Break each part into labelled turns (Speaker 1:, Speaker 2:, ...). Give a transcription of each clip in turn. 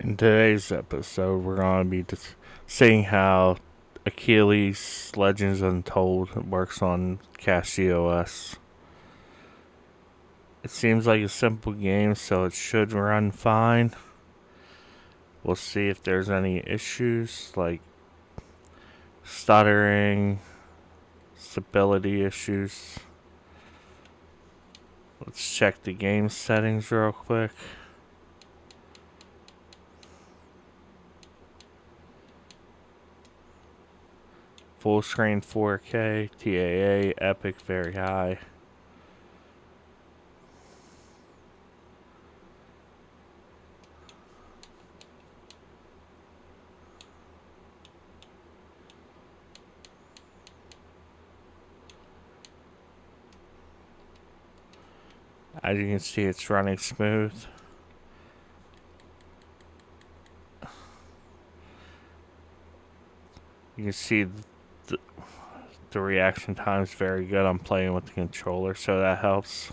Speaker 1: In today's episode, we're going to be seeing how Achilles Legends Untold works on CachyOS. It seems like a simple game, so it should run fine. We'll see if there's any issues like stuttering, stability issues. Let's check the game settings real quick. Full screen 4K, TAA, Epic very high. As you can see, it's running smooth. You can see the reaction time is very good. I'm playing with the controller, so that helps.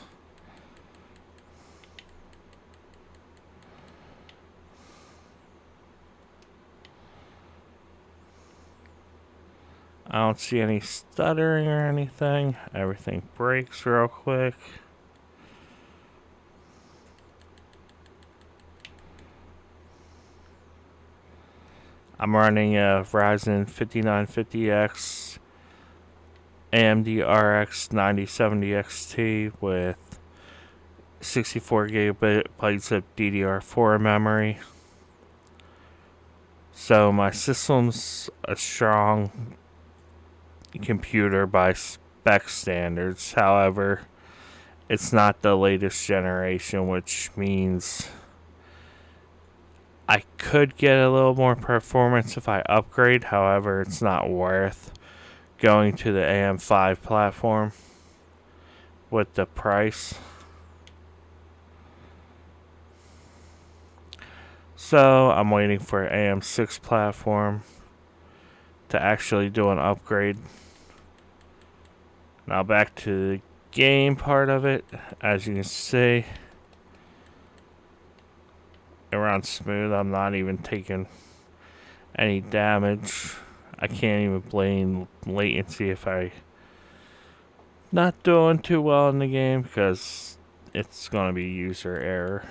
Speaker 1: I don't see any stuttering or anything. Everything breaks real quick. I'm running a Ryzen 5950X AMD RX 9070 XT with 64 gigabytes of DDR4 memory. So my system's a strong computer by spec standards. However, it's not the latest generation, which means I could get a little more performance if I upgrade. However, it's not worth going to the AM5 platform with the price. So I'm waiting for AM6 platform to actually do an upgrade. Now back to the game part of it. As you can see, it runs smooth. I'm not even taking any damage. I can't even blame latency if I not doing too well in the game because it's going to be user error.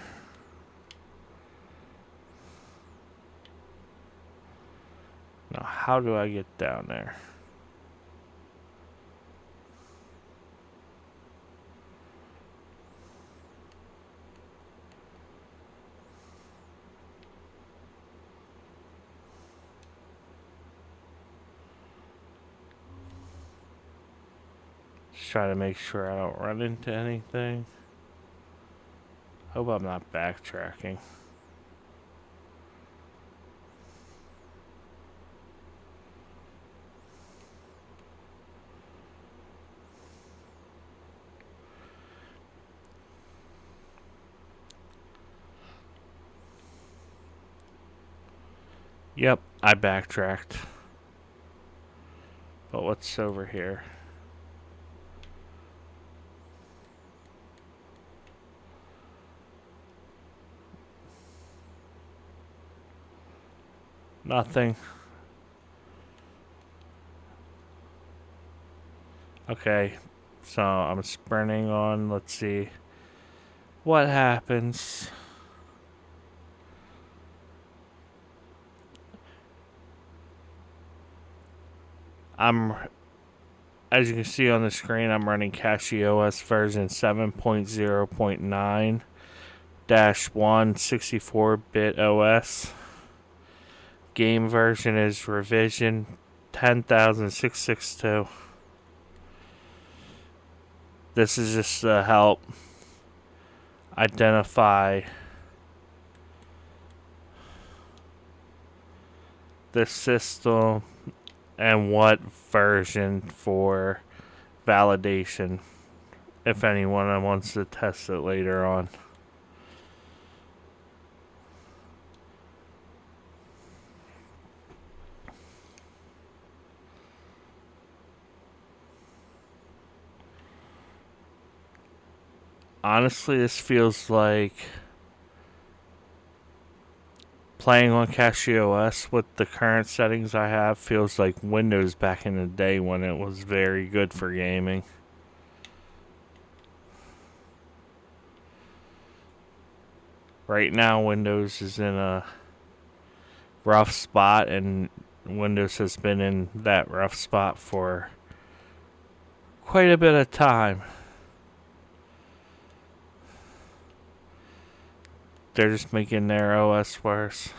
Speaker 1: Now, how do I get down there? Just try to make sure I don't run into anything. Hope I'm not backtracking. Yep, I backtracked. But what's over here? Nothing. Okay, so I'm sprinting on. Let's see what happens. As you can see on the screen, I'm running CachyOS version 7.0.9 1 64-bit OS. Game version is revision 10,662. This is just to help identify the system and what version for validation if anyone wants to test it later on. Honestly, this feels like Playing on CachyOS with the current settings I have feels like Windows back in the day when it was very good for gaming. Right now, Windows is in a rough spot, and Windows has been in that rough spot for quite a bit of time. They're just making their OS worse.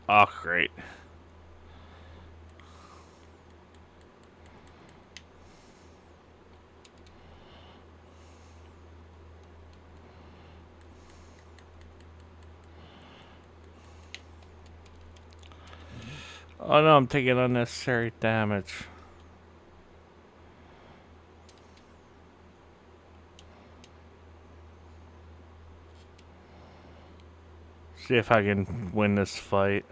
Speaker 1: Oh, great. Oh no, I'm taking unnecessary damage. See if I can win this fight.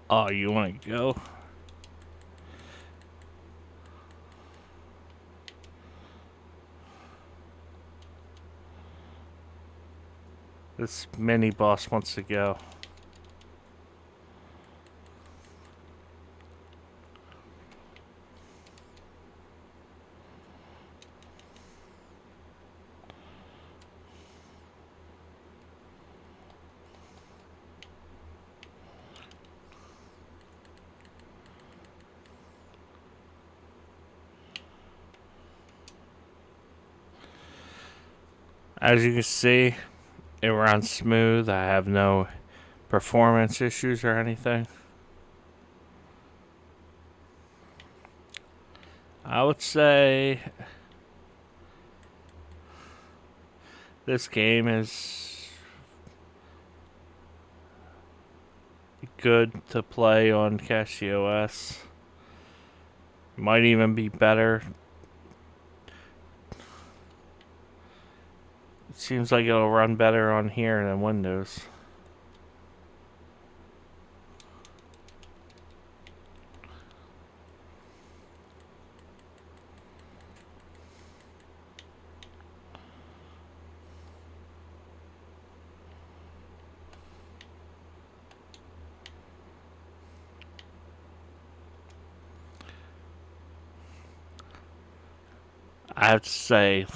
Speaker 1: Oh, you want to go? This mini boss wants to go. As you can see, it runs smooth. I have no performance issues or anything. I would say this game is good to play on CachyOS. Might even be better. It seems like it'll run better on here than Windows. I have to say,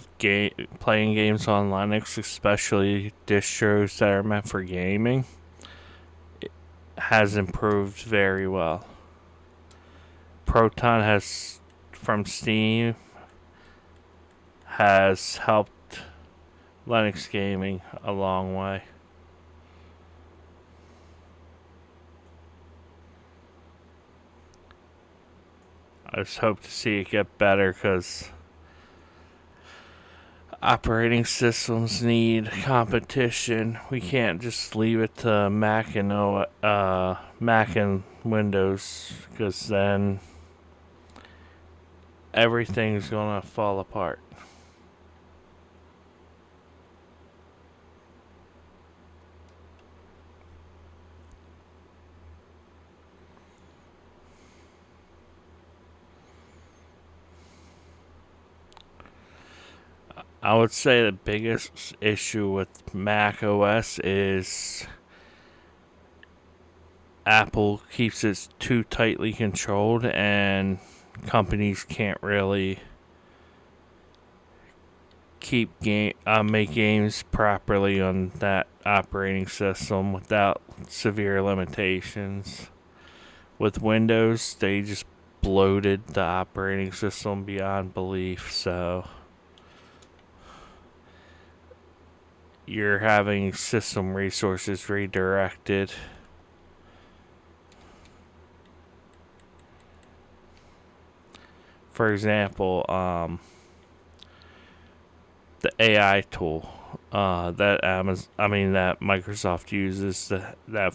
Speaker 1: playing games on Linux, especially distros that are meant for gaming, has improved very well. Proton has, from Steam, has helped Linux gaming a long way. I just hope to see it get better because operating systems need competition. We can't just leave it to Mac and Windows because then everything's gonna fall apart. I would say the biggest issue with Mac OS is Apple keeps it too tightly controlled, and companies can't really make games properly on that operating system without severe limitations. With Windows, they just bloated the operating system beyond belief, so you're having system resources redirected. For example, the AI tool that Microsoft uses that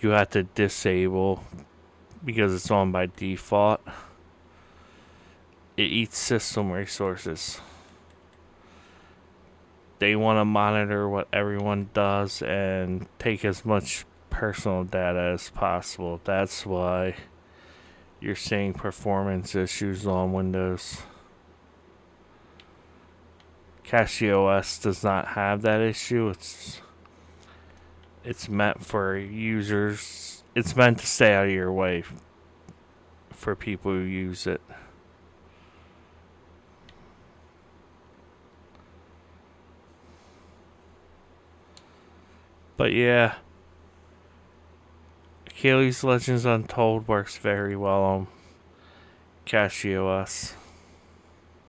Speaker 1: you have to disable because it's on by default. It eats system resources. They want to monitor what everyone does and take as much personal data as possible. That's why you're seeing performance issues on Windows. CachyOS does not have that issue. It's meant for users. It's meant to stay out of your way for people who use it. But yeah, Achilles Legends Untold works very well on CachyOS.